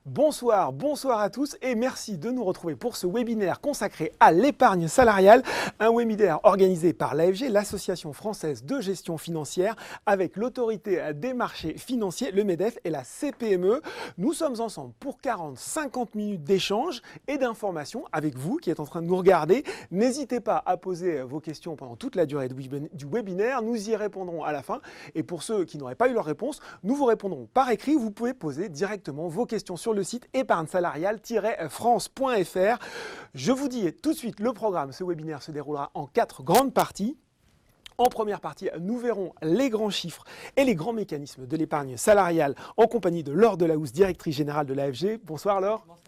Bonsoir, bonsoir à tous et merci de nous retrouver pour ce webinaire consacré à l'épargne salariale, un webinaire organisé par l'AFG, l'Association française de gestion financière, avec l'autorité des marchés financiers, le MEDEF et la CPME. Nous sommes ensemble pour 40-50 minutes d'échange et d'information avec vous qui êtes en train de nous regarder. N'hésitez pas à poser vos questions pendant toute la durée du webinaire, nous y répondrons à la fin. Et pour ceux qui n'auraient pas eu leur réponse, nous vous répondrons par écrit. Vous pouvez poser directement vos questions sur le site épargne-salariale-france.fr. Je vous dis tout de suite le programme. Ce webinaire se déroulera en 4 grandes parties. En première partie, nous verrons les grands chiffres et les grands mécanismes de l'épargne salariale en compagnie de Laure Delahousse, directrice générale de l'AFG. Bonsoir Laure. Bonsoir.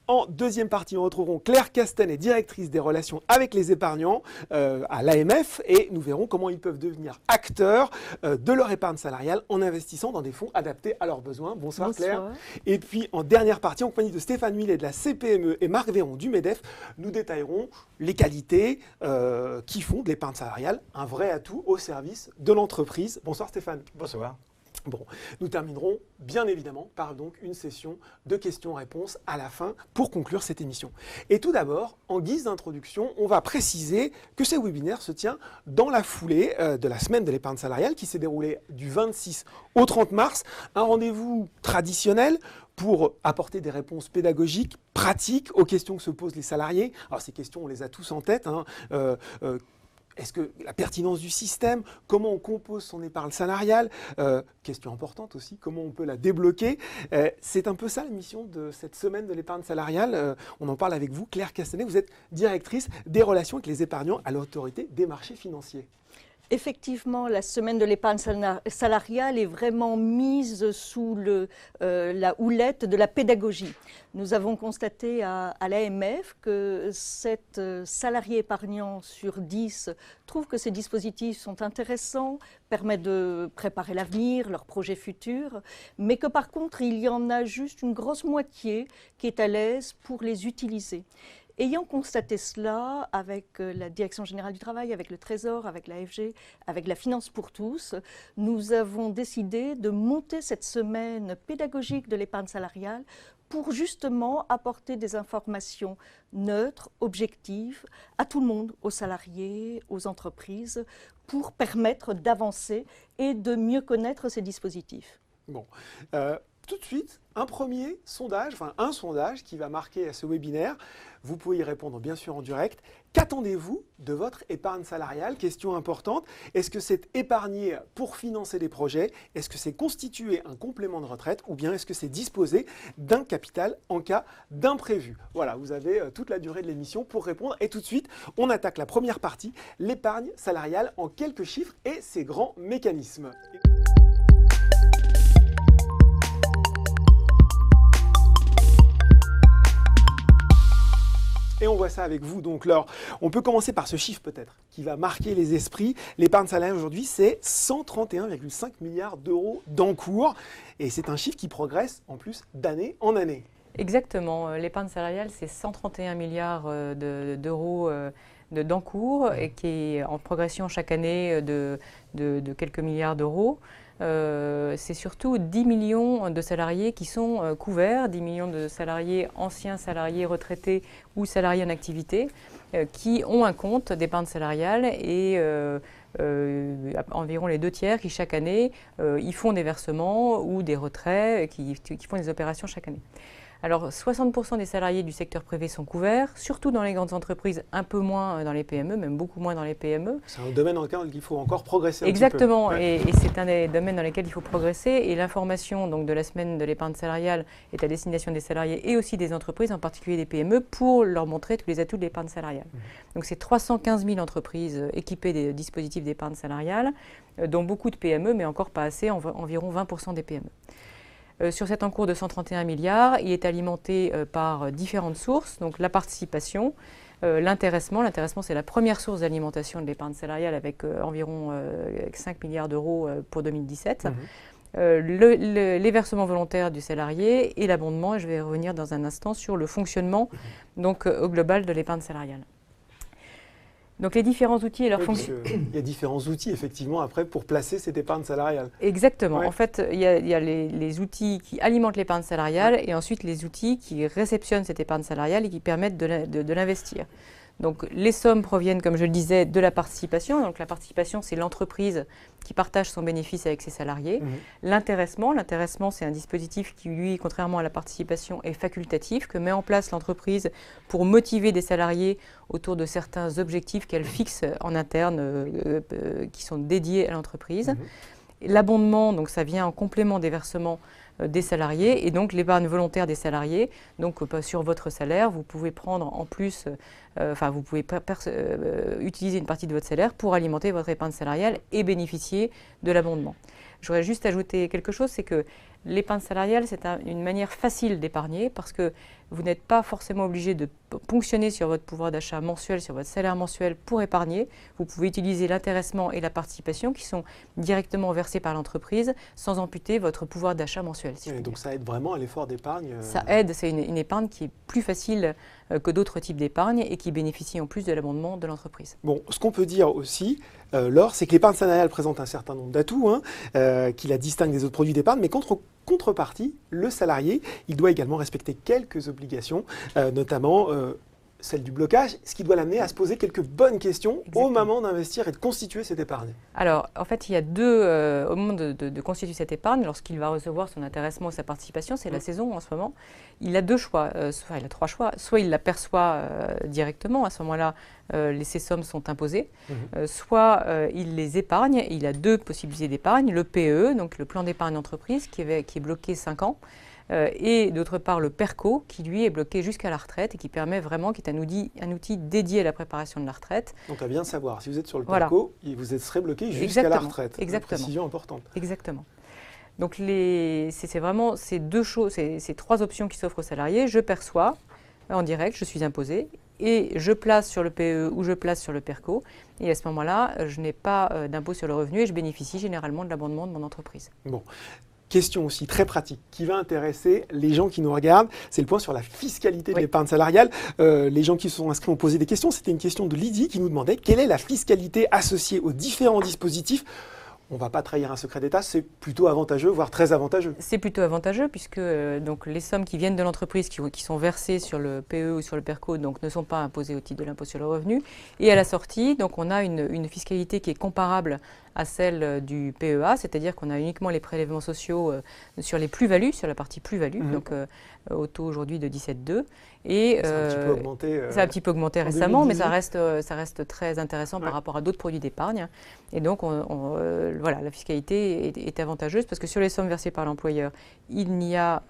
En deuxième partie, nous retrouverons Claire Castanet, directrice des relations avec les épargnants à l'AMF, et nous verrons comment ils peuvent devenir acteurs de leur épargne salariale en investissant dans des fonds adaptés à leurs besoins. Bonsoir, Claire. Et puis en dernière partie, en compagnie de Stéphane Millet de la CPME et Marc Véron du MEDEF, nous détaillerons les qualités qui font de l'épargne salariale un vrai atout au service de l'entreprise. Bonsoir Stéphane. Bonsoir. Bon, nous terminerons bien évidemment par donc une session de questions-réponses à la fin pour conclure cette émission. Et tout d'abord, en guise d'introduction, on va préciser que ce webinaire se tient dans la foulée de la semaine de l'épargne salariale qui s'est déroulée du 26 au 30 mars, un rendez-vous traditionnel pour apporter des réponses pédagogiques, pratiques aux questions que se posent les salariés. Alors ces questions, on les a tous en tête, est-ce que la pertinence du système, comment on compose son épargne salariale, question importante aussi, comment on peut la débloquer. C'est un peu ça la mission de cette semaine de l'épargne salariale. On en parle avec vous, Claire Castanet, vous êtes directrice des relations avec les épargnants à l'autorité des marchés financiers. Effectivement, la semaine de l'épargne salariale est vraiment mise sous la houlette de la pédagogie. Nous avons constaté à l'AMF que 7 salariés épargnants sur 10 trouvent que ces dispositifs sont intéressants, permettent de préparer l'avenir, leurs projets futurs, mais que par contre, il y en a juste une grosse moitié qui est à l'aise pour les utiliser. Ayant constaté cela avec la Direction générale du travail, avec le Trésor, avec l'AFG, avec la Finance pour tous, nous avons décidé de monter cette semaine pédagogique de l'épargne salariale pour justement apporter des informations neutres, objectives, à tout le monde, aux salariés, aux entreprises, pour permettre d'avancer et de mieux connaître ces dispositifs. Bon. Tout de suite, un sondage qui va marquer ce webinaire. Vous pouvez y répondre bien sûr en direct. Qu'attendez-vous de votre épargne salariale? Question importante. Est-ce que c'est épargner pour financer des projets? Est-ce que c'est constituer un complément de retraite? Ou bien est-ce que c'est disposer d'un capital en cas d'imprévu? Voilà, vous avez toute la durée de l'émission pour répondre. Et tout de suite, on attaque la première partie, l'épargne salariale en quelques chiffres et ses grands mécanismes. Et on voit ça avec vous. Donc, Laure, on peut commencer par ce chiffre peut-être qui va marquer les esprits. L'épargne salariale aujourd'hui, c'est 131,5 milliards d'euros d'encours. Et c'est un chiffre qui progresse en plus d'année en année. Exactement. L'épargne salariale, c'est 131 milliards d'euros d'encours et qui est en progression chaque année de quelques milliards d'euros. C'est surtout 10 millions de salariés qui sont couverts, 10 millions de salariés, anciens salariés retraités ou salariés en activité, qui ont un compte d'épargne salariale et environ les 2 tiers qui chaque année y font des versements ou des retraits, qui font des opérations chaque année. Alors 60% des salariés du secteur privé sont couverts, surtout dans les grandes entreprises, un peu moins dans les PME, même beaucoup moins dans les PME. C'est un domaine dans lequel il faut encore progresser un Exactement, petit peu. Et c'est un des domaines dans lesquels il faut progresser. Et l'information donc, de la semaine de l'épargne salariale est à destination des salariés et aussi des entreprises, en particulier des PME, pour leur montrer tous les atouts de l'épargne salariale. Donc c'est 315 000 entreprises équipées des dispositifs d'épargne salariale, dont beaucoup de PME, mais encore pas assez, environ 20% des PME. Sur cet encours de 131 milliards, il est alimenté par différentes sources, donc la participation, l'intéressement. L'intéressement, c'est la première source d'alimentation de l'épargne salariale avec environ 5 milliards d'euros pour 2017. Les versements volontaires du salarié et l'abondement, et je vais revenir dans un instant sur le fonctionnement donc, au global de l'épargne salariale. Donc les différents outils et leurs Oui, fonctions. il y a différents outils, effectivement, après, pour placer cette épargne salariale. Exactement. Ouais. En fait, il y a les outils qui alimentent l'épargne salariale et ensuite les outils qui réceptionnent cette épargne salariale et qui permettent de l'investir. Donc les sommes proviennent, comme je le disais, de la participation. Donc la participation, c'est l'entreprise qui partage son bénéfice avec ses salariés. L'intéressement, c'est un dispositif qui, lui, contrairement à la participation, est facultatif, que met en place l'entreprise pour motiver des salariés autour de certains objectifs qu'elle fixe en interne, qui sont dédiés à l'entreprise. L'abondement, donc ça vient en complément des versements des salariés, et donc l'épargne volontaire des salariés. Donc sur votre salaire, vous pouvez prendre en plus, vous pouvez utiliser une partie de votre salaire pour alimenter votre épargne salariale et bénéficier de l'abondement. J'aurais juste ajouté quelque chose, c'est que l'épargne salariale, c'est une manière facile d'épargner parce que vous n'êtes pas forcément obligé de ponctionner sur votre pouvoir d'achat mensuel, sur votre salaire mensuel pour épargner. Vous pouvez utiliser l'intéressement et la participation qui sont directement versés par l'entreprise sans amputer votre pouvoir d'achat mensuel. Si donc ça aide vraiment à l'effort d'épargne. Ça aide, c'est une épargne qui est plus facile que d'autres types d'épargne et qui bénéficie en plus de l'abondement de l'entreprise. Bon, ce qu'on peut dire aussi, Laure, c'est que l'épargne salariale présente un certain nombre d'atouts qui la distinguent des autres produits d'épargne, mais contrepartie, le salarié, il doit également respecter quelques obligations, notamment celle du blocage, ce qui doit l'amener à se poser quelques bonnes questions au moment d'investir et de constituer cette épargne. Alors, en fait, il y a au moment de constituer cette épargne, lorsqu'il va recevoir son intéressement ou sa participation, c'est la saison en ce moment, il a 2 choix, il a 3 choix. Soit il l'aperçoit directement, à ce moment-là, ces sommes sont imposées, soit il les épargne. Il a 2 possibilités d'épargne, le PE, donc le plan d'épargne entreprise, qui est bloqué 5 ans, et d'autre part le PERCO qui lui est bloqué jusqu'à la retraite et qui permet vraiment, qui est un outil dédié à la préparation de la retraite. Donc à bien savoir, si vous êtes sur le PERCO, vous serez bloqué jusqu'à la retraite. Exactement. Une précision importante. Exactement. Donc c'est vraiment ces 2 choses, ces 3 options qui s'offrent aux salariés. Je perçois en direct, je suis imposé, et je place sur le PE ou je place sur le PERCO. Et à ce moment-là, je n'ai pas d'impôt sur le revenu et je bénéficie généralement de l'abondement de mon entreprise. Bon. Question aussi très pratique qui va intéresser les gens qui nous regardent, c'est le point sur la fiscalité de l'épargne salariale. Les gens qui se sont inscrits ont posé des questions. C'était une question de Lydie qui nous demandait quelle est la fiscalité associée aux différents dispositifs. On ne va pas trahir un secret d'État, c'est plutôt avantageux, voire très avantageux. C'est plutôt avantageux puisque donc, les sommes qui viennent de l'entreprise, qui sont versées sur le PE ou sur le PERCO, donc, ne sont pas imposées au titre de l'impôt sur le revenu. Et à la sortie, donc, on a une fiscalité qui est comparable à celle du PEA, c'est-à-dire qu'on a uniquement les prélèvements sociaux sur les plus-values, sur la partie plus-value, donc au taux aujourd'hui de 17,2. Et ça a un petit peu augmenté, ça a un petit peu augmenté récemment, 2018. mais ça reste très intéressant par rapport à d'autres produits d'épargne. Et donc, voilà, la fiscalité est avantageuse parce que sur les sommes versées par l'employeur, il n'y a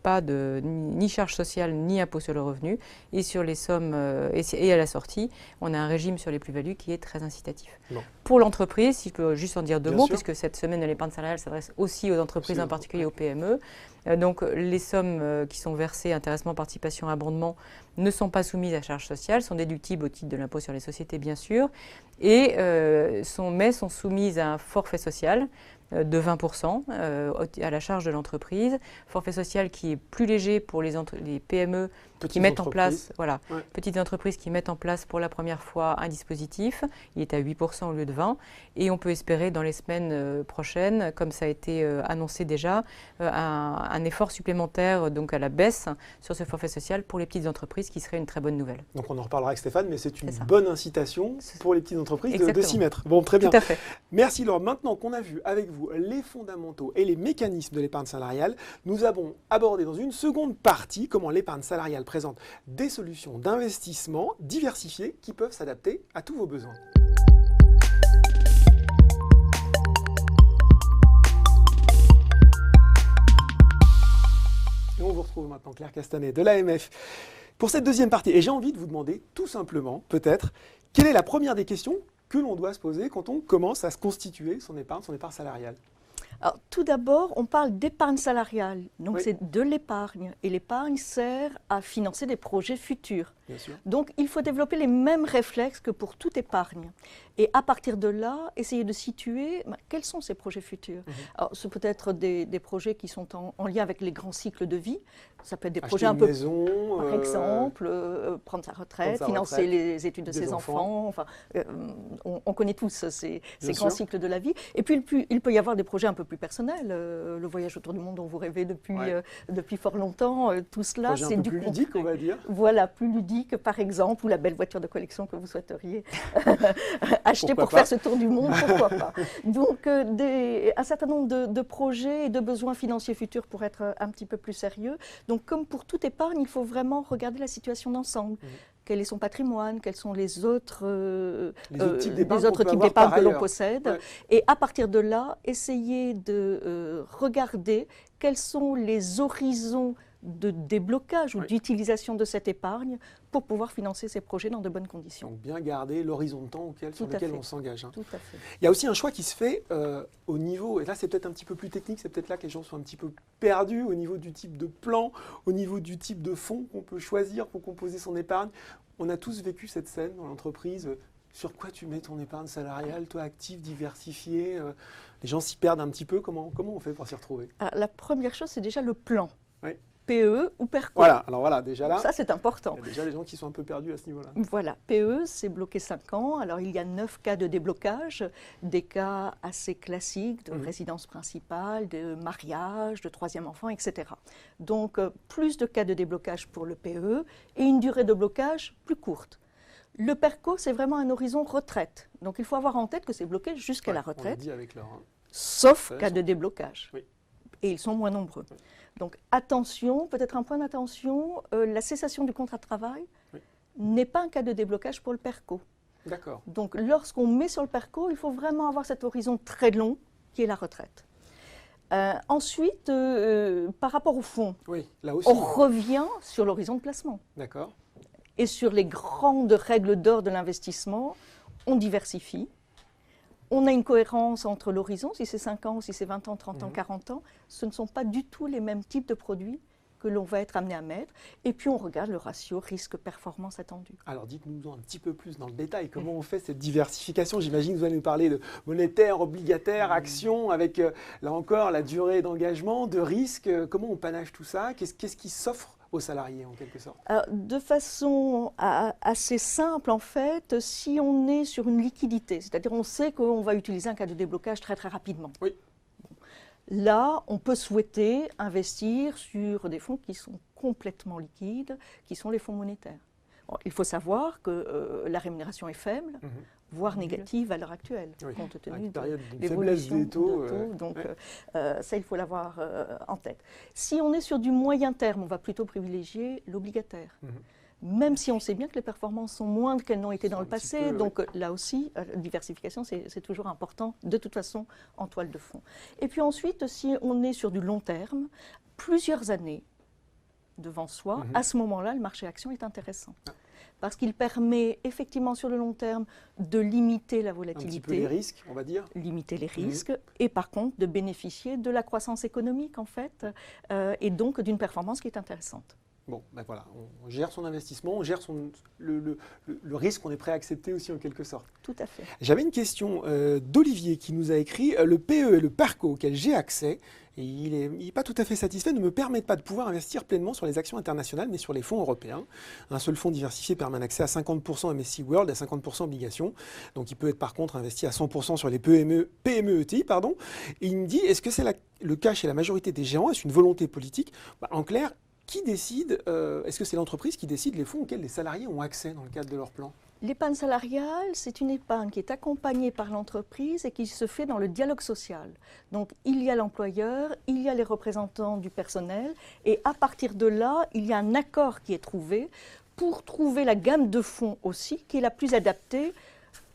pas ni charge sociale ni impôt sur le revenu. Et sur les sommes et à la sortie, on a un régime sur les plus-values qui est très incitatif. Bon. Pour l'entreprise, si je peux juste en dire 2 mots, sûr. puisque cette semaine de l'épargne salariale s'adresse aussi aux entreprises, en particulier aux PME. Donc les sommes qui sont versées, intéressement, participation, abondement, ne sont pas soumises à charges sociales, sont déductibles au titre de l'impôt sur les sociétés, bien sûr, et mais sont soumises à un forfait social de 20% à la charge de l'entreprise. Forfait social qui est plus léger pour les PME qui mettent en place, petites entreprises qui mettent en place pour la première fois un dispositif. Il est à 8% au lieu de 20%. Et on peut espérer dans les semaines prochaines, comme ça a été annoncé déjà, un effort supplémentaire donc à la baisse sur ce forfait social pour les petites entreprises, qui serait une très bonne nouvelle. Donc on en reparlera avec Stéphane, mais c'est une bonne incitation pour les petites entreprises de s'y mettre. Bon, très bien. Tout à fait. Merci Laure. Maintenant qu'on a vu avec vous les fondamentaux et les mécanismes de l'épargne salariale, nous avons abordé dans une seconde partie comment l'épargne salariale présente des solutions d'investissement diversifiées qui peuvent s'adapter à tous vos besoins. Et on vous retrouve maintenant Claire Castanet de l'AMF pour cette deuxième partie. Et j'ai envie de vous demander tout simplement, peut-être, quelle est la première des questions que l'on doit se poser quand on commence à se constituer son épargne salariale? Alors, tout d'abord, on parle d'épargne salariale, donc c'est de l'épargne. Et l'épargne sert à financer des projets futurs. Bien sûr. Donc, il faut développer les mêmes réflexes que pour toute épargne. Et à partir de là, essayer de situer quels sont ces projets futurs. Alors, ce peut être des projets qui sont en lien avec les grands cycles de vie. Ça peut être des projets un peu, par exemple, prendre sa retraite, financer les études de ses enfants. Enfin, on connaît tous ces grands cycles de la vie. Et puis, il peut y avoir des projets un peu plus personnels. Le voyage autour du monde dont vous rêvez depuis fort longtemps. Tout cela, c'est du plus ludique, on va dire. Voilà, plus ludique, par exemple, ou la belle voiture de collection que vous souhaiteriez acheter pour faire ce tour du monde, pourquoi pas. Donc, un certain nombre de projets et de besoins financiers futurs pour être un petit peu plus sérieux. Donc, comme pour toute épargne, il faut vraiment regarder la situation d'ensemble. Quel est son patrimoine, quels sont les autres types d'épargne que l'on possède. Ouais. Et à partir de là, essayer de regarder quels sont les horizons de déblocage ou d'utilisation de cette épargne pour pouvoir financer ces projets dans de bonnes conditions. Donc bien garder l'horizon de temps sur lequel on s'engage. Tout à fait. Il y a aussi un choix qui se fait au niveau, et là c'est peut-être un petit peu plus technique, c'est peut-être là que les gens sont un petit peu perdus au niveau du type de plan, au niveau du type de fonds qu'on peut choisir pour composer son épargne. On a tous vécu cette scène dans l'entreprise. Sur quoi tu mets ton épargne salariale, toi actif, diversifié les gens s'y perdent un petit peu. Comment on fait pour s'y retrouver? La première chose, c'est déjà le plan. Oui. PE ou PERCO. Voilà, alors voilà, déjà là. Ça, c'est important. Il y a déjà les gens qui sont un peu perdus à ce niveau-là. Voilà, PE, c'est bloqué 5 ans. Alors, il y a 9 cas de déblocage, des cas assez classiques de résidence principale, de mariage, de troisième enfant, etc. Donc, plus de cas de déblocage pour le PE et une durée de blocage plus courte. Le PERCO, c'est vraiment un horizon retraite. Donc, il faut avoir en tête que c'est bloqué jusqu'à la retraite, on l'a dit avec leur, sauf cas de déblocage. Oui. Et ils sont moins nombreux. Oui. Donc attention, peut-être un point d'attention, la cessation du contrat de travail n'est pas un cas de déblocage pour le PERCO. D'accord. Donc lorsqu'on met sur le PERCO, il faut vraiment avoir cet horizon très long qui est la retraite. Ensuite, par rapport au fonds, là aussi, on revient sur l'horizon de placement. D'accord. Et sur les grandes règles d'or de l'investissement, on diversifie. On a une cohérence entre l'horizon, si c'est 5 ans, si c'est 20 ans, 30 ans, 40 ans. Ce ne sont pas du tout les mêmes types de produits que l'on va être amené à mettre. Et puis, on regarde le ratio risque-performance attendu. Alors, dites-nous un petit peu plus dans le détail. Comment on fait cette diversification? J'imagine que vous allez nous parler de monétaire, obligataire, action, avec, là encore, la durée d'engagement, de risque. Comment on panache tout ça? Qu'est-ce qui s'offre aux salariés, en quelque sorte? Alors, de façon assez simple, en fait, si on est sur une liquidité, c'est-à-dire on sait qu'on va utiliser un cas de déblocage très, très rapidement. Oui. Là, on peut souhaiter investir sur des fonds qui sont complètement liquides, qui sont les fonds monétaires. Bon, il faut savoir que la rémunération est faible, voire négative à l'heure actuelle, compte tenu de l'évolution des taux. Donc ça, il faut l'avoir en tête. Si on est sur du moyen terme, on va plutôt privilégier l'obligataire. Même si on sait bien que les performances sont moindres qu'elles n'ont été dans le passé. Donc là aussi, la diversification, c'est toujours important, de toute façon, en toile de fond. Et puis ensuite, si on est sur du long terme, plusieurs années devant soi, à ce moment-là, le marché action est intéressant. Parce qu'il permet effectivement sur le long terme de limiter la volatilité. Un petit peu les risques, on va dire. Limiter les risques et par contre de bénéficier de la croissance économique en fait et donc d'une performance qui est intéressante. Bon, ben voilà, on gère son investissement, on gère le risque qu'on est prêt à accepter aussi en quelque sorte. Tout à fait. J'avais une question d'Olivier qui nous a écrit « Le PE et le PERCO auquel j'ai accès, et il n'est pas tout à fait satisfait, ne me permettent pas de pouvoir investir pleinement sur les actions internationales, mais sur les fonds européens. Un seul fonds diversifié permet un accès à 50% MSCI World et à 50% obligations. Donc il peut être par contre investi à 100% sur les PME ETI. Et il me dit, est-ce que c'est le cas chez la majorité des géants? Est-ce une volonté politique? En clair, qui décide, est-ce que c'est l'entreprise qui décide les fonds auxquels les salariés ont accès dans le cadre de leur plan? L'épargne salariale, c'est une épargne qui est accompagnée par l'entreprise et qui se fait dans le dialogue social. Donc, il y a l'employeur, il y a les représentants du personnel, et à partir de là, il y a un accord qui est trouvé pour trouver la gamme de fonds aussi qui est la plus adaptée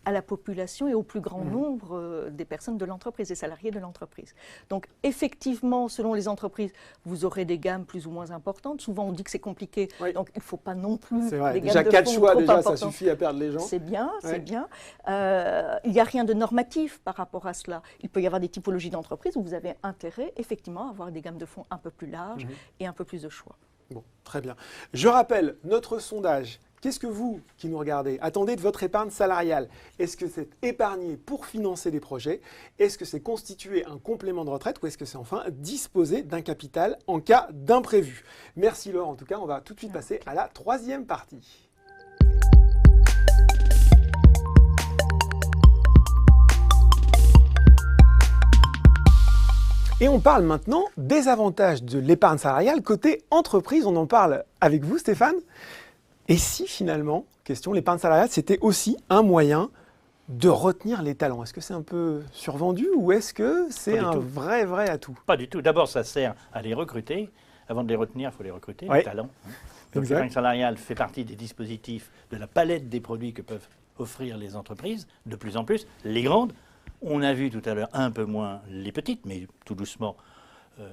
à la population et au plus grand nombre des personnes de l'entreprise, des salariés de l'entreprise. Donc effectivement, selon les entreprises, vous aurez des gammes plus ou moins importantes. Souvent, on dit que c'est compliqué, donc il ne faut pas non plus des gammes déjà de 4 choix, trop déjà, importantes. Ça suffit à perdre les gens. C'est bien, c'est bien. Il n'y a rien de normatif par rapport à cela. Il peut y avoir des typologies d'entreprises où vous avez intérêt, effectivement, à avoir des gammes de fonds un peu plus larges et un peu plus de choix. Bon, très bien. Je rappelle notre sondage. Qu'est-ce que vous, qui nous regardez, attendez de votre épargne salariale? Est-ce que c'est épargné pour financer des projets? Est-ce que c'est constituer un complément de retraite? Ou est-ce que c'est enfin disposer d'un capital en cas d'imprévu? Merci Laure, en tout cas, on va tout de suite passer à la troisième partie. Et on parle maintenant des avantages de l'épargne salariale côté entreprise. On en parle avec vous, Stéphane. Et si finalement, question, l'épargne salariale, c'était aussi un moyen de retenir les talents? Est-ce que c'est un peu survendu ou est-ce que c'est un vrai atout? Pas du tout. D'abord, ça sert à les recruter. Avant de les retenir, il faut les recruter, les talents. Donc l'épargne salariale fait partie des dispositifs de la palette des produits que peuvent offrir les entreprises, de plus en plus. Les grandes, on a vu tout à l'heure un peu moins les petites, mais tout doucement,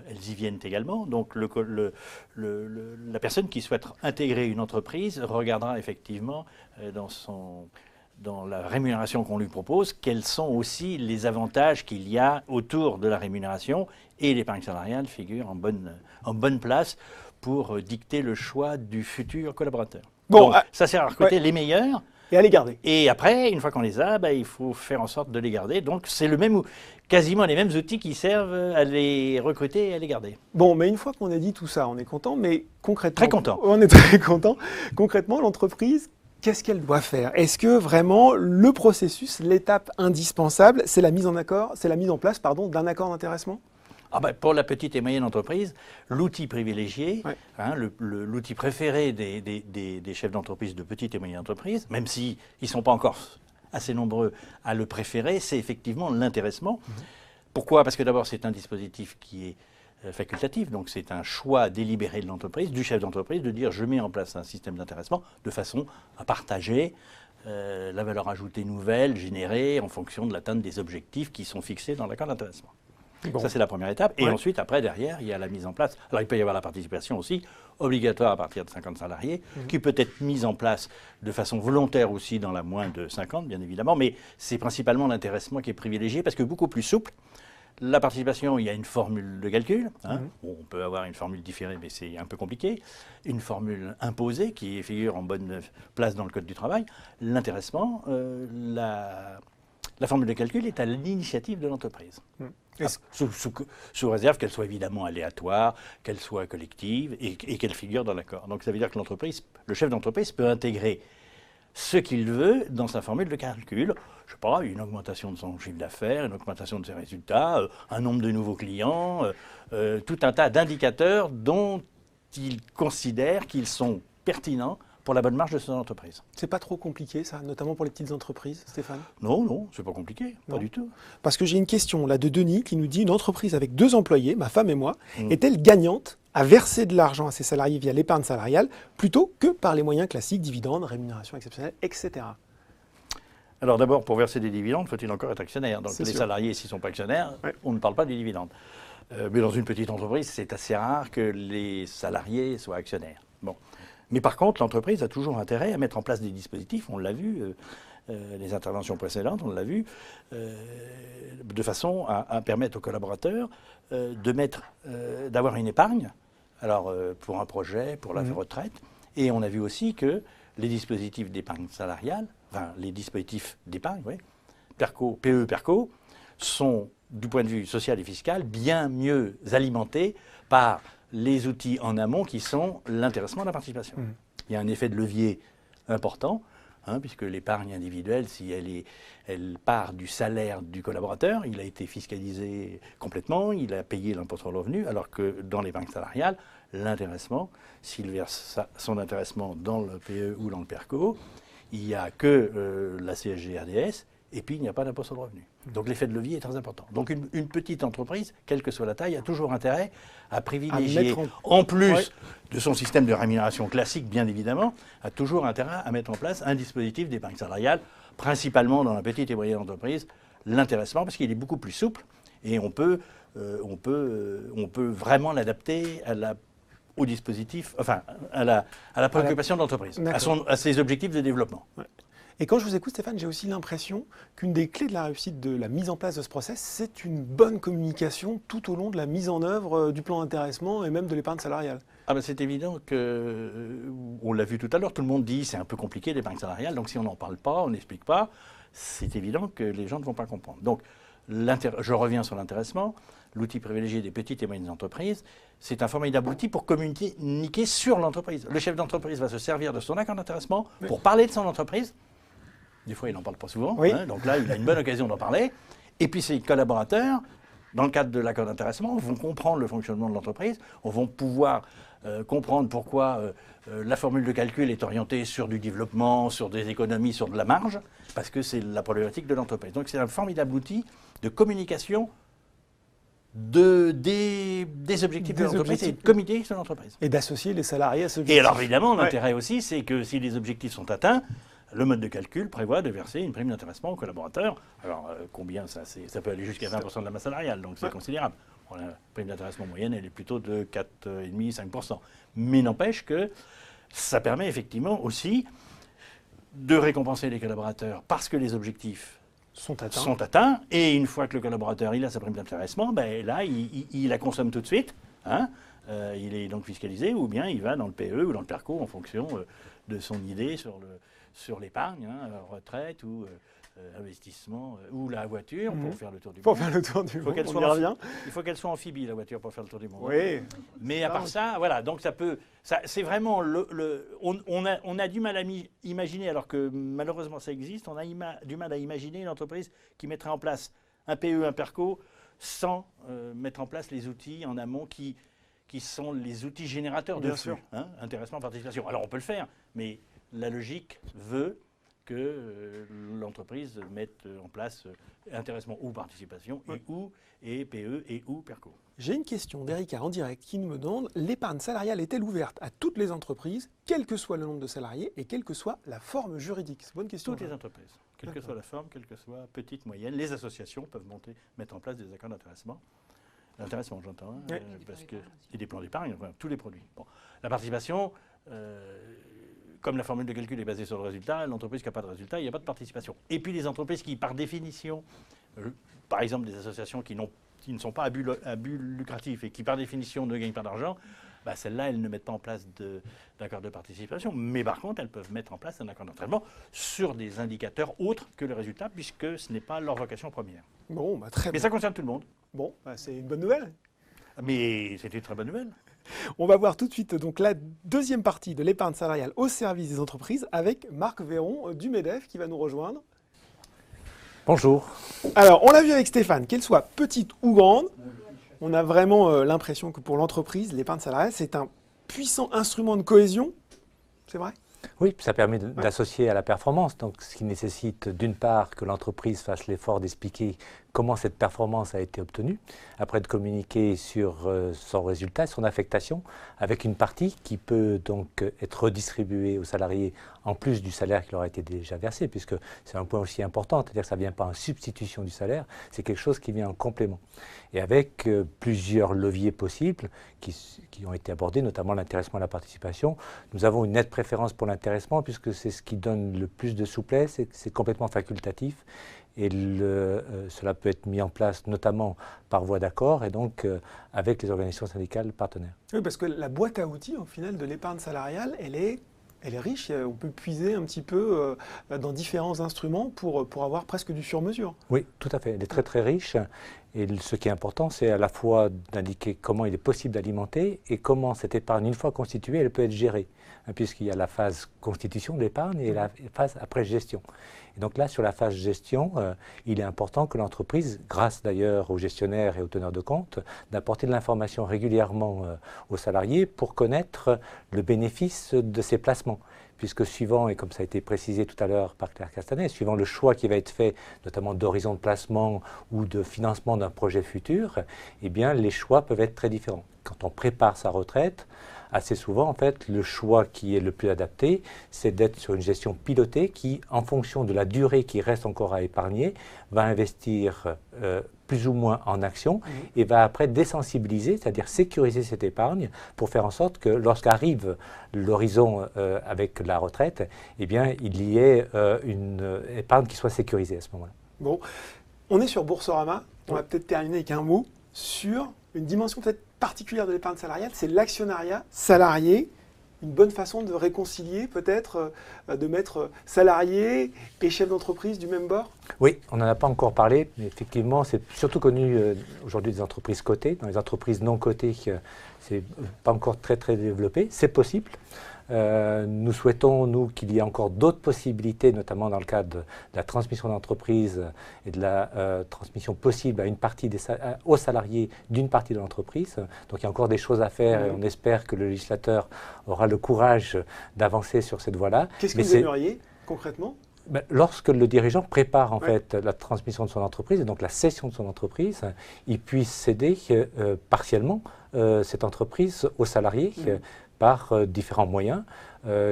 elles y viennent également. Donc la personne qui souhaite intégrer une entreprise regardera effectivement dans la rémunération qu'on lui propose, quels sont aussi les avantages qu'il y a autour de la rémunération. Et l'épargne salariale figure en bonne place pour dicter le choix du futur collaborateur. Bon, donc, ça sert à recruter les meilleurs. Et à les garder. Et après, une fois qu'on les a, il faut faire en sorte de les garder. Donc c'est quasiment les mêmes outils qui servent à les recruter et à les garder. Bon, mais une fois qu'on a dit tout ça, on est content, mais concrètement... Très content. On est très content. Concrètement, l'entreprise, qu'est-ce qu'elle doit faire? Est-ce que vraiment le processus, l'étape indispensable, c'est la mise en place d'un accord d'intéressement? Pour la petite et moyenne entreprise, l'outil privilégié, l'outil préféré des chefs d'entreprise de petite et moyenne entreprise, même s'ils ne sont pas encore assez nombreux à le préférer, c'est effectivement l'intéressement. Pourquoi? Parce que d'abord, c'est un dispositif qui est facultatif, donc c'est un choix délibéré de l'entreprise, du chef d'entreprise, de dire je mets en place un système d'intéressement de façon à partager la valeur ajoutée nouvelle générée en fonction de l'atteinte des objectifs qui sont fixés dans l'accord d'intéressement. Bon. Ça, c'est la première étape. Et ensuite, après, derrière, il y a la mise en place. Alors, il peut y avoir la participation aussi, obligatoire à partir de 50 salariés, qui peut être mise en place de façon volontaire aussi dans la moins de 50, bien évidemment. Mais c'est principalement l'intéressement qui est privilégié parce que beaucoup plus souple. La participation, il y a une formule de calcul. On peut avoir une formule différée, mais c'est un peu compliqué. Une formule imposée qui figure en bonne place dans le Code du travail. L'intéressement, la formule de calcul est à l'initiative de l'entreprise. Sous réserve qu'elle soit évidemment aléatoire, qu'elle soit collective et qu'elle figure dans l'accord. Donc ça veut dire que le chef d'entreprise peut intégrer ce qu'il veut dans sa formule de calcul. Je ne sais pas, une augmentation de son chiffre d'affaires, une augmentation de ses résultats, un nombre de nouveaux clients, tout un tas d'indicateurs dont il considère qu'ils sont pertinents pour la bonne marche de son entreprise. C'est pas trop compliqué, ça, notamment pour les petites entreprises, Stéphane? Non, c'est pas compliqué, pas du tout. Parce que j'ai une question là de Denis qui nous dit: une entreprise avec 2 employés, ma femme et moi, est-elle gagnante à verser de l'argent à ses salariés via l'épargne salariale plutôt que par les moyens classiques, dividendes, rémunération exceptionnelle, etc. Alors d'abord, pour verser des dividendes, faut-il encore être actionnaire. Donc les salariés, s'ils ne sont pas actionnaires, on ne parle pas des dividendes. Mais dans une petite entreprise, c'est assez rare que les salariés soient actionnaires. Bon. Mais par contre, l'entreprise a toujours intérêt à mettre en place des dispositifs, on l'a vu, les interventions précédentes, on l'a vu, de façon à permettre aux collaborateurs d'avoir une épargne, alors pour un projet, pour la retraite. Et on a vu aussi que les dispositifs d'épargne salariale, les dispositifs d'épargne, PE-PERCO, sont, du point de vue social et fiscal, bien mieux alimentés par les outils en amont qui sont l'intéressement de la participation. Il y a un effet de levier important, puisque l'épargne individuelle, si elle part du salaire du collaborateur, il a été fiscalisé complètement, il a payé l'impôt sur le revenu, alors que dans l'épargne salariale, l'intéressement, s'il verse son intéressement dans le PE ou dans le PERCO, il n'y a que la CSG-RDS, et puis il n'y a pas d'impôt sur le revenu. Donc l'effet de levier est très important. Donc une petite entreprise, quelle que soit la taille, a toujours intérêt à privilégier, en plus de son système de rémunération classique, bien évidemment, a toujours intérêt à mettre en place un dispositif d'épargne salariale, principalement dans la petite et moyenne entreprise, l'intéressement, parce qu'il est beaucoup plus souple et on peut vraiment l'adapter au dispositif, à la préoccupation de l'entreprise, à ses objectifs de développement. Et quand je vous écoute, Stéphane, j'ai aussi l'impression qu'une des clés de la réussite de la mise en place de ce process, c'est une bonne communication tout au long de la mise en œuvre du plan d'intéressement et même de l'épargne salariale. Ah ben c'est évident que, on l'a vu tout à l'heure, tout le monde dit c'est un peu compliqué l'épargne salariale, donc si on n'en parle pas, on n'explique pas, c'est évident que les gens ne vont pas comprendre. Donc je reviens sur l'intéressement, l'outil privilégié des petites et moyennes entreprises, c'est un formidable outil pour communiquer sur l'entreprise. Le chef d'entreprise va se servir de son accord d'intéressement pour parler de son entreprise. Des fois, il n'en parle pas souvent, donc là, il a une bonne occasion d'en parler. Et puis ses collaborateurs, dans le cadre de l'accord d'intéressement, vont comprendre le fonctionnement de l'entreprise, vont pouvoir comprendre pourquoi la formule de calcul est orientée sur du développement, sur des économies, sur de la marge, parce que c'est la problématique de l'entreprise. Donc c'est un formidable outil de communication des objectifs de l'entreprise et de communiquer sur l'entreprise. Et d'associer les salariés à ce objectif. Et alors évidemment, l'intérêt aussi, c'est que si les objectifs sont atteints, le mode de calcul prévoit de verser une prime d'intéressement aux collaborateurs. Alors, combien ça peut aller jusqu'à 20% de la masse salariale, donc c'est considérable. Bon, la prime d'intéressement moyenne, elle est plutôt de 4,5-5%. Mais n'empêche que ça permet effectivement aussi de récompenser les collaborateurs parce que les objectifs sont atteints. Et une fois que le collaborateur il a sa prime d'intéressement, ben là, il la consomme tout de suite. Il est donc fiscalisé, ou bien il va dans le PE ou dans le PERCO en fonction de son idée sur l'épargne, retraite ou investissement, ou la voiture pour faire le tour du monde. Pour faire le tour du monde, on y revient. Il faut qu'elle soit amphibie, la voiture, pour faire le tour du monde. Oui. Mais à part ça, voilà, donc c'est vraiment on a du mal à imaginer, alors que malheureusement ça existe, on a du mal à imaginer une entreprise qui mettrait en place un PE, un PERCO, sans mettre en place les outils en amont qui sont les outils générateurs de flux, intéressement, participation. Alors on peut le faire, mais la logique veut que l'entreprise mette en place intéressement ou participation, et PE et ou PERCO. J'ai une question d'Erika en direct qui me demande: l'épargne salariale est-elle ouverte à toutes les entreprises, quel que soit le nombre de salariés et quelle que soit la forme juridique? C'est une bonne question. Toutes les entreprises, quelle que soit la forme, quelle que soit petite, moyenne. Les associations peuvent mettre en place des accords d'intéressement. L'intéressement, j'entends, parce que et des plans d'épargne, enfin, tous les produits. Bon. La participation, comme la formule de calcul est basée sur le résultat, l'entreprise qui n'a pas de résultat, il n'y a pas de participation. Et puis les entreprises qui, par définition, par exemple des associations qui ne sont pas à but lucratif et qui, par définition, ne gagnent pas d'argent, bah, celles-là, elles ne mettent pas en place d'accord de participation. Mais par contre, elles peuvent mettre en place un accord d'entraînement sur des indicateurs autres que le résultat, puisque ce n'est pas leur vocation première. Bon, bah, très bien. Mais ça concerne tout le monde. Bon, bah, c'est une bonne nouvelle. Mais c'est une très bonne nouvelle. On va voir tout de suite donc, la deuxième partie de l'épargne salariale au service des entreprises avec Marc Véron du MEDEF qui va nous rejoindre. Bonjour. Alors, on l'a vu avec Stéphane, qu'elle soit petite ou grande, on a vraiment l'impression que pour l'entreprise, l'épargne salariale, c'est un puissant instrument de cohésion. C'est vrai ? Oui, ça permet d'associer à la performance, donc ce qui nécessite d'une part que l'entreprise fasse l'effort d'expliquer comment cette performance a été obtenue, après de communiquer sur son résultat, son affectation, avec une partie qui peut donc être redistribuée aux salariés en plus du salaire qui leur a été déjà versé, puisque c'est un point aussi important, c'est-à-dire que ça ne vient pas en substitution du salaire, c'est quelque chose qui vient en complément. Et avec plusieurs leviers possibles qui ont été abordés, notamment l'intéressement et la participation, nous avons une nette préférence pour l'intéressement, puisque c'est ce qui donne le plus de souplesse, et c'est complètement facultatif. Et cela peut être mis en place notamment par voie d'accord et donc avec les organisations syndicales partenaires. Oui, parce que la boîte à outils, au final, de l'épargne salariale, elle est riche. On peut puiser un petit peu dans différents instruments pour avoir presque du sur-mesure. Oui, tout à fait. Elle est très très riche. Et ce qui est important, c'est à la fois d'indiquer comment il est possible d'alimenter et comment cette épargne, une fois constituée, elle peut être gérée. Puisqu'il y a la phase constitution de l'épargne et la phase après gestion. Et donc là, sur la phase gestion, il est important que l'entreprise, grâce d'ailleurs aux gestionnaires et aux teneurs de compte, d'apporter de l'information régulièrement aux salariés pour connaître le bénéfice de ces placements. Puisque suivant, et comme ça a été précisé tout à l'heure par Claire Castanet, suivant le choix qui va être fait, notamment d'horizon de placement ou de financement d'un projet futur, eh bien, les choix peuvent être très différents. Quand on prépare sa retraite, assez souvent, en fait, le choix qui est le plus adapté, c'est d'être sur une gestion pilotée qui, en fonction de la durée qui reste encore à épargner, va investir plus ou moins en action et va après désensibiliser, c'est-à-dire sécuriser cette épargne pour faire en sorte que lorsqu'arrive l'horizon avec la retraite, eh bien, il y ait une épargne qui soit sécurisée à ce moment-là. Bon, on est sur Boursorama. On va peut-être terminer avec un mot sur une dimension peut-être particulière de l'épargne salariale, c'est l'actionnariat salarié. Une bonne façon de réconcilier peut-être, de mettre salariés et chefs d'entreprise du même bord? Oui, on n'en a pas encore parlé, mais effectivement, c'est surtout connu aujourd'hui des entreprises cotées. Dans les entreprises non cotées, c'est pas encore très très développé. C'est possible. Nous souhaitons, nous, qu'il y ait encore d'autres possibilités, notamment dans le cadre de la transmission d'entreprise et de la transmission possible à une partie aux salariés d'une partie de l'entreprise. Donc il y a encore des choses à faire et on espère que le législateur aura le courage d'avancer sur cette voie-là. Qu'est-ce que vous aimeriez concrètement? Lorsque le dirigeant prépare en fait la transmission de son entreprise et donc la cession de son entreprise, il puisse céder partiellement cette entreprise aux salariés par différents moyens.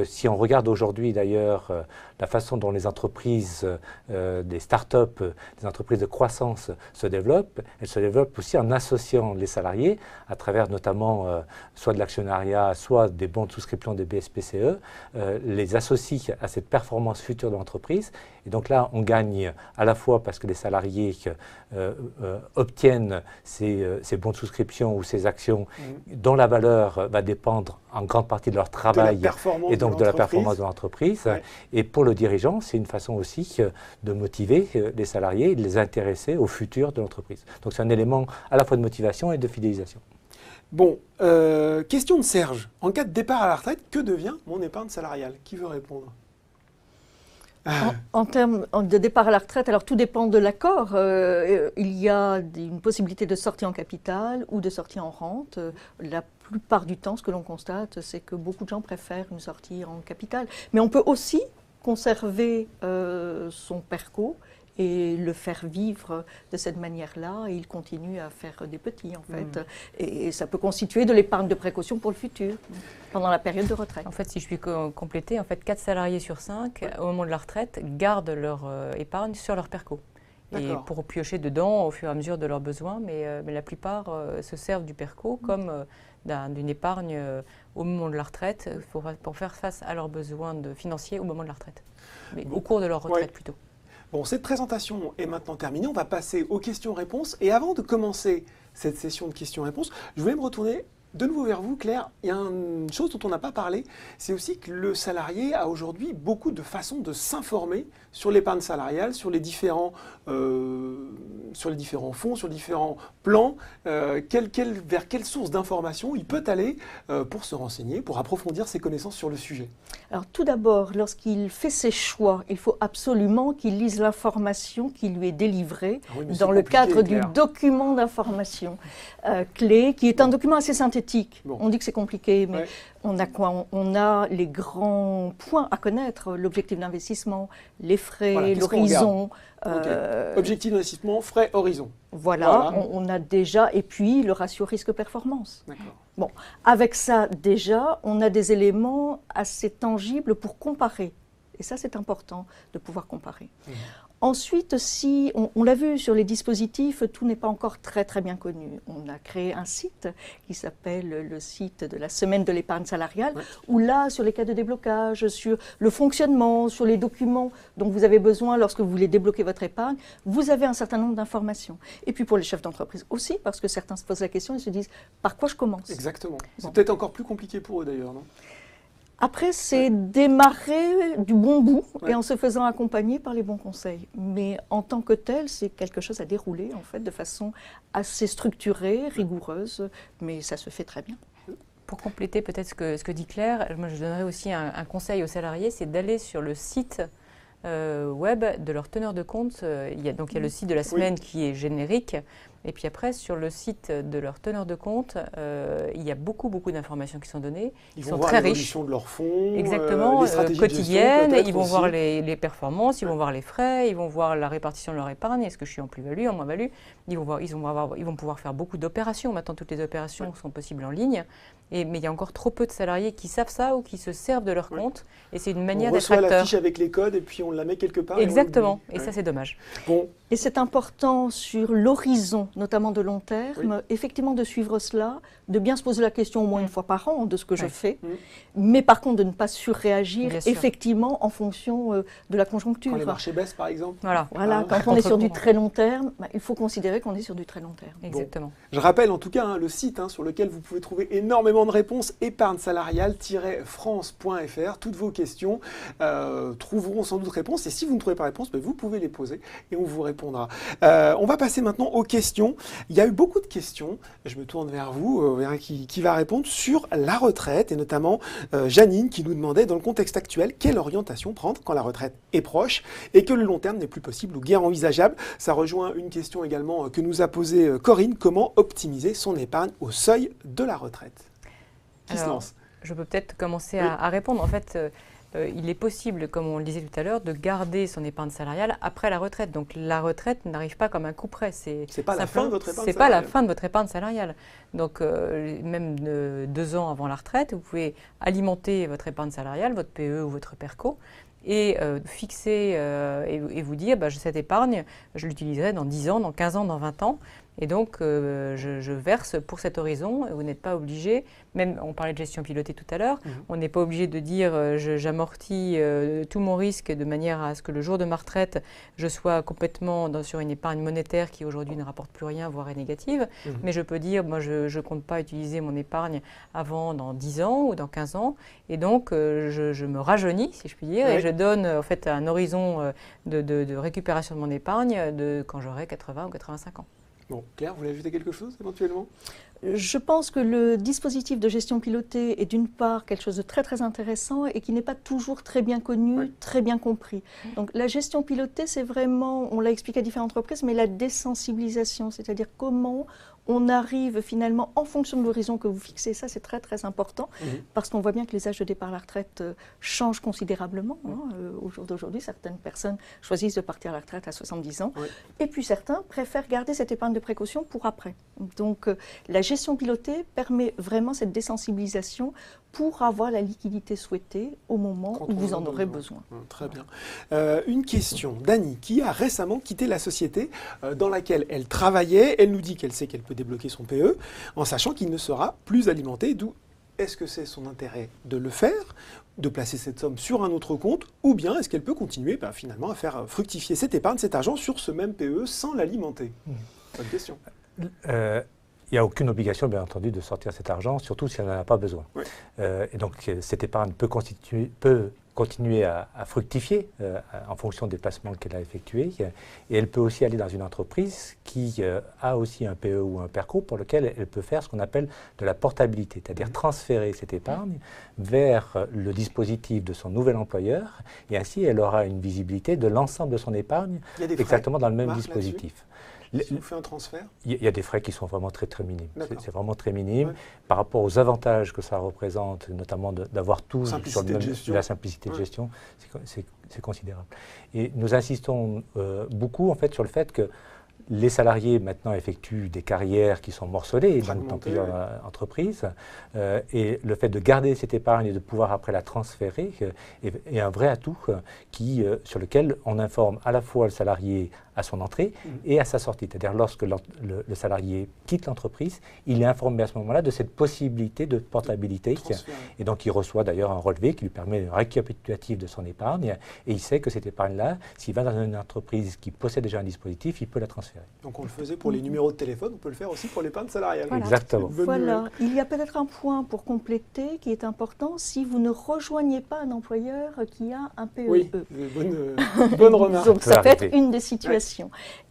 Si on regarde aujourd'hui d'ailleurs la façon dont les entreprises, des start-up, des entreprises de croissance se développent, elles se développent aussi en associant les salariés à travers notamment soit de l'actionnariat, soit des bons de souscription des BSPCE, les associe à cette performance future de l'entreprise. Et donc là, on gagne à la fois parce que les salariés obtiennent ces bons de souscription ou ces actions dont la valeur va dépendre en grande partie de leur travail et donc de la performance de l'entreprise. Et pour le dirigeant, c'est une façon aussi de motiver les salariés et de les intéresser au futur de l'entreprise. Donc c'est un élément à la fois de motivation et de fidélisation. Bon, question de Serge. En cas de départ à la retraite, que devient mon épargne salariale? Qui veut répondre? En termes de départ à la retraite, alors tout dépend de l'accord. Il y a une possibilité de sortie en capital ou de sortie en rente. La plupart du temps, ce que l'on constate, c'est que beaucoup de gens préfèrent une sortie en capital. Mais on peut aussi conserver son PERCO et le faire vivre de cette manière-là. Et il continue à faire des petits, en fait. Et ça peut constituer de l'épargne de précaution pour le futur, pendant la période de retraite. En fait, si je puis compléter, en fait, 4 salariés sur 5, au moment de la retraite, gardent leur épargne sur leur PERCO. Et pour piocher dedans au fur et à mesure de leurs besoins, mais la plupart se servent du PERCO comme d'une épargne au moment de la retraite pour faire face à leurs besoins financiers au moment de la retraite. Mais au cours de leur retraite plutôt. Bon, cette présentation est maintenant terminée. On va passer aux questions-réponses. Et avant de commencer cette session de questions-réponses, je voulais me retourner de nouveau vers vous, Claire. Il y a une chose dont on n'a pas parlé, c'est aussi que le salarié a aujourd'hui beaucoup de façons de s'informer sur l'épargne salariale, sur les différents fonds, sur différents plans, vers quelle source d'information il peut aller pour se renseigner, pour approfondir ses connaissances sur le sujet. Alors tout d'abord, lorsqu'il fait ses choix, il faut absolument qu'il lise l'information qui lui est délivrée dans le cadre du document d'information clé, qui est un document assez synthétique. Bon. On dit que c'est compliqué, mais on a quoi? On a les grands points à connaître, l'objectif d'investissement, les frais, l'horizon. Objectif d'investissement, frais, horizon. Voilà. On a déjà, et puis le ratio risque-performance. Bon, avec ça déjà, on a des éléments assez tangibles pour comparer. Et ça, c'est important de pouvoir comparer. Ensuite, si on l'a vu sur les dispositifs, tout n'est pas encore très très bien connu. On a créé un site qui s'appelle le site de la semaine de l'épargne salariale, où là, sur les cas de déblocage, sur le fonctionnement, sur les documents dont vous avez besoin lorsque vous voulez débloquer votre épargne, vous avez un certain nombre d'informations. Et puis pour les chefs d'entreprise aussi, parce que certains se posent la question et se disent par quoi je commence? Exactement. C'est peut-être encore plus compliqué pour eux d'ailleurs, non? Après, c'est démarrer du bon bout et en se faisant accompagner par les bons conseils. Mais en tant que tel, c'est quelque chose à dérouler en fait de façon assez structurée, rigoureuse, mais ça se fait très bien. Pour compléter peut-être ce que dit Claire, moi je donnerais aussi un conseil aux salariés, c'est d'aller sur le site web de leur teneur de compte. Il y a le site de la semaine qui est générique. Et puis après, sur le site de leur teneur de compte, il y a beaucoup d'informations qui sont données. Ils sont vont voir très l'évolution de leurs fonds, exactement, les stratégies quotidiennes. de gestion, ils vont aussi voir les performances, ils vont voir les frais, ils vont voir la répartition de leur épargne. Est-ce que je suis en plus-value, en moins-value? Ils vont pouvoir faire beaucoup d'opérations. Maintenant, toutes les opérations sont possibles en ligne. Mais il y a encore trop peu de salariés qui savent ça ou qui se servent de leur compte. Et c'est une manière d'être acteur. On reçoit la fiche avec les codes et puis on la met quelque part. Exactement. Et ça, c'est dommage. Bon. Et c'est important sur l'horizon important, notamment de long terme, effectivement de suivre cela, de bien se poser la question au moins une fois par an de ce que je fais, mais par contre de ne pas surréagir effectivement en fonction de la conjoncture. Quand les marchés baissent par exemple. Voilà, quand on est sur du très long terme, il faut considérer qu'on est sur du très long terme. Exactement. Bon. Je rappelle en tout cas le site sur lequel vous pouvez trouver énormément de réponses, épargne-salariale-france.fr. Toutes vos questions trouveront sans doute réponse, et si vous ne trouvez pas réponse, vous pouvez les poser et on vous répondra. On va passer maintenant aux questions. Il y a eu beaucoup de questions, je me tourne vers vous, qui va répondre sur la retraite, et notamment Janine qui nous demandait dans le contexte actuel quelle orientation prendre quand la retraite est proche et que le long terme n'est plus possible ou guère envisageable. Ça rejoint une question également que nous a posée Corinne, comment optimiser son épargne au seuil de la retraite? Qui se lance? Je peux peut-être commencer à répondre. En fait, il est possible, comme on le disait tout à l'heure, de garder son épargne salariale après la retraite. Donc la retraite n'arrive pas comme un coup près. C'est pas la fin de votre épargne salariale. C'est pas la fin de votre épargne salariale. Donc même 2 ans avant la retraite, vous pouvez alimenter votre épargne salariale, votre PE ou votre PERCO, et fixer et vous dire, cette épargne, je l'utiliserai dans 10 ans, dans 15 ans, dans 20 ans. Et donc, je verse pour cet horizon. Vous n'êtes pas obligé, même on parlait de gestion pilotée tout à l'heure, on n'est pas obligé de dire j'amortis tout mon risque de manière à ce que le jour de ma retraite, je sois complètement sur une épargne monétaire qui aujourd'hui ne rapporte plus rien, voire est négative. Mais je peux dire, moi je ne compte pas utiliser mon épargne avant dans 10 ans ou dans 15 ans. Et donc, je me rajeunis, si je puis dire, et je donne en fait un horizon de récupération de mon épargne quand j'aurai 80 ou 85 ans. Bon, Claire, vous voulez ajouter quelque chose éventuellement? Je pense que le dispositif de gestion pilotée est d'une part quelque chose de très très intéressant et qui n'est pas toujours très bien connu, très bien compris. Donc la gestion pilotée, c'est vraiment, on l'a expliqué à différentes reprises, mais la désensibilisation, c'est-à-dire comment on arrive finalement en fonction de l'horizon que vous fixez. Ça, c'est très très important parce qu'on voit bien que les âges de départ à la retraite changent considérablement. Au jour d'aujourd'hui, certaines personnes choisissent de partir à la retraite à 70 ans et puis certains préfèrent garder cette épargne de précaution pour après. Donc la gestion pilotée permet vraiment cette désensibilisation pour avoir la liquidité souhaitée au moment où vous en aurez besoin. Très bien. Une question d'Annie qui a récemment quitté la société dans laquelle elle travaillait. Elle nous dit qu'elle sait qu'elle peut débloquer son PE en sachant qu'il ne sera plus alimenté. D'où est-ce que c'est son intérêt de le faire, de placer cette somme sur un autre compte, ou bien est-ce qu'elle peut continuer finalement à faire fructifier cette épargne, cet argent sur ce même PE sans l'alimenter? Bonne question. Il n'y a aucune obligation, bien entendu, de sortir cet argent, surtout si elle n'en a pas besoin. Et donc, cette épargne peut continuer à fructifier en fonction des placements qu'elle a effectués. Et elle peut aussi aller dans une entreprise qui a aussi un PE ou un PERCO pour lequel elle peut faire ce qu'on appelle de la portabilité, c'est-à-dire transférer cette épargne vers le dispositif de son nouvel employeur. Et ainsi, elle aura une visibilité de l'ensemble de son épargne exactement dans le même dispositif. Si vous faites un transfert? Il y a des frais qui sont vraiment très très minimes. C'est vraiment très minime par rapport aux avantages que ça représente, notamment d'avoir tout sur la simplicité de gestion, c'est considérable. Et nous insistons beaucoup en fait sur le fait que les salariés maintenant effectuent des carrières qui sont morcelées dans plusieurs entreprises et le fait de garder cette épargne et de pouvoir après la transférer est un vrai atout sur lequel on informe à la fois le salarié à son entrée et à sa sortie. C'est-à-dire lorsque le salarié quitte l'entreprise, il est informé à ce moment-là de cette possibilité de portabilité. Et donc il reçoit d'ailleurs un relevé qui lui permet un récapitulatif de son épargne et il sait que cette épargne-là, s'il va dans une entreprise qui possède déjà un dispositif, il peut la transférer. Donc on le faisait pour les numéros de téléphone, on peut le faire aussi pour l'épargne salariale. Voilà. Exactement. Voilà. Il y a peut-être un point pour compléter qui est important si vous ne rejoignez pas un employeur qui a un PEE. Oui, bonne remarque. Donc ça peut être une des situations.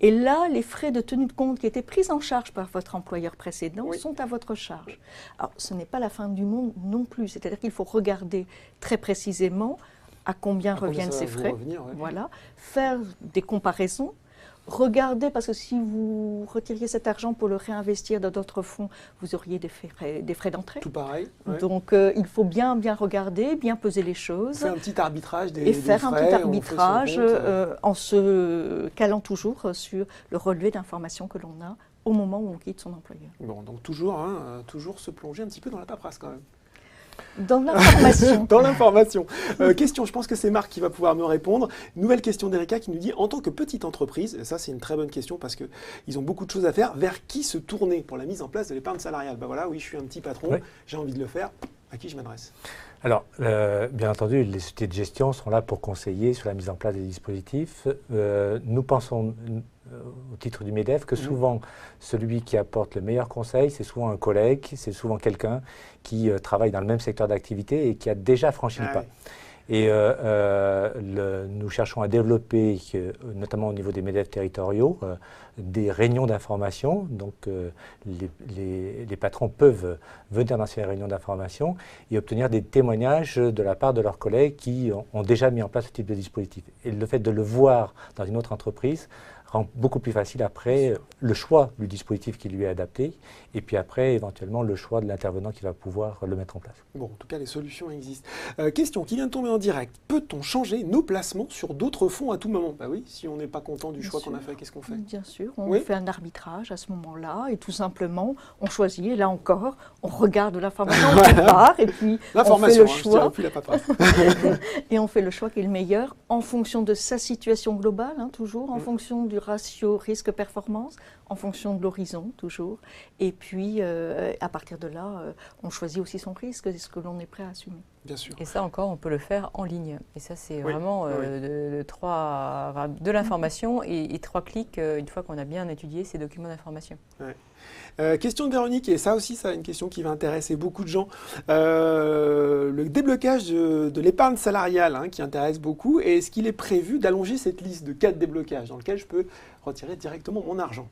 Et là, les frais de tenue de compte qui étaient pris en charge par votre employeur précédent sont à votre charge. Alors ce n'est pas la fin du monde non plus, c'est-à-dire qu'il faut regarder très précisément à combien reviennent ces frais, voilà, faire des comparaisons. Regardez, parce que si vous retiriez cet argent pour le réinvestir dans d'autres fonds, vous auriez des frais d'entrée. Tout pareil. Donc il faut bien regarder, bien peser les choses. Faire un petit arbitrage des frais. Et faire un petit arbitrage en se calant toujours sur le relevé d'informations que l'on a au moment où on quitte son employeur. Bon, donc toujours se plonger un petit peu dans la paperasse quand même. Dans l'information. Dans l'information. Question, je pense que c'est Marc qui va pouvoir me répondre. Nouvelle question d'Erika qui nous dit, en tant que petite entreprise, et ça c'est une très bonne question parce qu'ils ont beaucoup de choses à faire, vers qui se tourner pour la mise en place de l'épargne salariale? Ben voilà, oui, je suis un petit patron, Oui. j'ai envie de le faire, à qui je m'adresse? Alors, bien entendu, les sociétés de gestion sont là pour conseiller sur la mise en place des dispositifs. Nous pensons, au titre du MEDEF, que souvent, celui qui apporte le meilleur conseil, c'est souvent un collègue, c'est souvent quelqu'un qui travaille dans le même secteur d'activité et qui a déjà franchi le pas. Et nous cherchons à développer, notamment au niveau des MEDEF territoriaux, des réunions d'information. Donc les patrons peuvent venir dans ces réunions d'information et obtenir des témoignages de la part de leurs collègues qui ont déjà mis en place ce type de dispositif. Et le fait de le voir dans une autre entreprise rend beaucoup plus facile après le choix du dispositif qui lui est adapté et puis après éventuellement le choix de l'intervenant qui va pouvoir le mettre en place. Bon, en tout cas, les solutions existent. Question qui vient de tomber en direct. Peut-on changer nos placements sur d'autres fonds à tout moment? Bah oui, si on n'est pas content du choix qu'on a fait, qu'est-ce qu'on fait? Bien sûr, on fait un arbitrage à ce moment-là et tout simplement, on choisit, et là encore, on regarde l'information, on prépare et puis on fait le choix. Plus la paperasse. Et on fait le choix qui est le meilleur en fonction de sa situation globale, toujours, en fonction du ratio risque-performance, en fonction de l'horizon, toujours. Et puis, à partir de là, on choisit aussi son risque et ce que l'on est prêt à assumer. Bien sûr. Et ça encore, on peut le faire en ligne. Et ça, c'est vraiment de l'information et 3 clics une fois qu'on a bien étudié ces documents d'information. Ouais. Question de Véronique, et ça aussi, c'est une question qui va intéresser beaucoup de gens. Le déblocage de l'épargne salariale qui intéresse beaucoup. Et est-ce qu'il est prévu d'allonger cette liste de 4 déblocages dans lequel je peux retirer directement mon argent?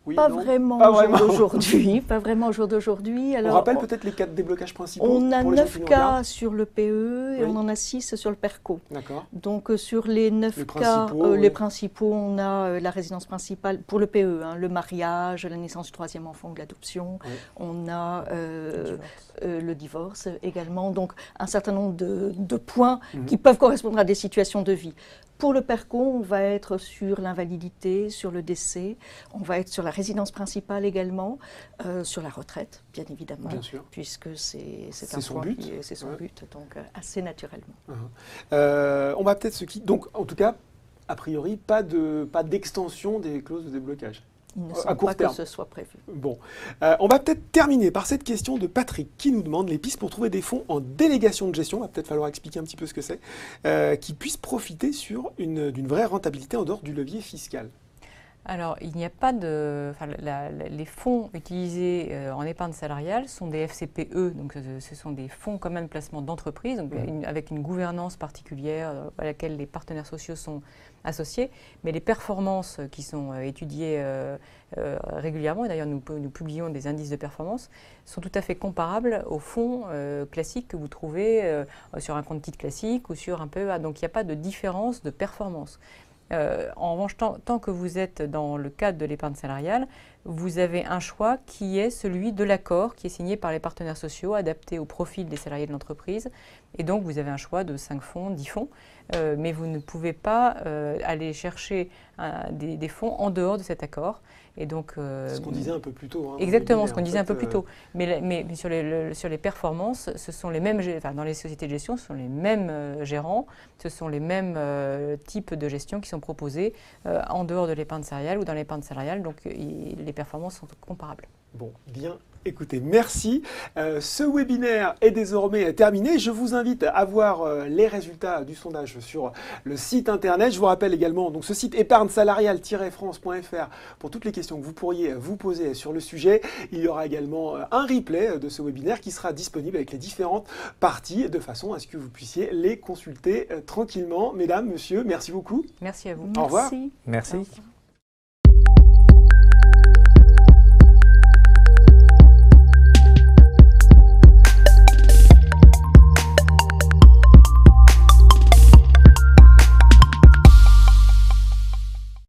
Oui, pas, non, vraiment pas au vraiment jour d'aujourd'hui. Pas vraiment au jour d'aujourd'hui. On rappelle peut-être les 4 déblocages principaux. On a pour les gens 9 qui nous cas regardent. sur le PE et Oui. on en a 6 sur le PERCO. D'accord. Donc sur les 9 Les cas, principaux, les oui. principaux, on a la résidence principale pour le PE, le mariage, la naissance du 3e enfant ou l'adoption. Oui. On a le divorce également. Donc un certain nombre de points qui peuvent correspondre à des situations de vie. Pour le PERCO, on va être sur l'invalidité, sur le décès, on va être sur la résidence principale également, sur la retraite, bien évidemment, Bien sûr. puisque c'est C'est un son point but. c'est son but, donc assez naturellement. On va peut-être donc en tout cas, a priori, pas d'extension des clauses de déblocage. Il ne À semble court pas terme. que ce soit prévu. Bon, on va peut-être terminer par cette question de Patrick qui nous demande les pistes pour trouver des fonds en délégation de gestion, il va peut-être falloir expliquer un petit peu ce que c'est, qui puissent profiter d'une vraie rentabilité en dehors du levier fiscal. Alors, il n'y a pas de... les fonds utilisés en épargne salariale sont des FCPE, donc ce sont des fonds communs de placement d'entreprise, donc avec une gouvernance particulière à laquelle les partenaires sociaux sont associés, mais les performances qui sont étudiées régulièrement, et d'ailleurs nous publions des indices de performance, sont tout à fait comparables aux fonds classiques que vous trouvez sur un compte titre classique ou sur un PEA, donc il n'y a pas de différence de performance. En revanche, tant que vous êtes dans le cadre de l'épargne salariale, vous avez un choix qui est celui de l'accord qui est signé par les partenaires sociaux, adapté au profil des salariés de l'entreprise. Et donc, vous avez un choix de 5 fonds, 10 fonds, mais vous ne pouvez pas aller chercher des fonds en dehors de cet accord. Et donc, c'est ce qu'on disait un peu plus tôt. Exactement, ce qu'on disait un peu plus tôt. Mais sur les performances, ce sont les mêmes, dans les sociétés de gestion, ce sont les mêmes gérants, ce sont les mêmes types de gestion qui sont proposés en dehors de l'épargne salariale ou dans l'épargne salariale. Donc, les performances sont comparables. Bon, bien. Écoutez, merci. Ce webinaire est désormais terminé. Je vous invite à voir les résultats du sondage sur le site internet. Je vous rappelle également donc, ce site épargne-salariale-france.fr pour toutes les questions que vous pourriez vous poser sur le sujet. Il y aura également un replay de ce webinaire qui sera disponible avec les différentes parties de façon à ce que vous puissiez les consulter tranquillement. Mesdames, messieurs, merci beaucoup. Merci à vous. Merci. Au revoir. Merci. Au revoir.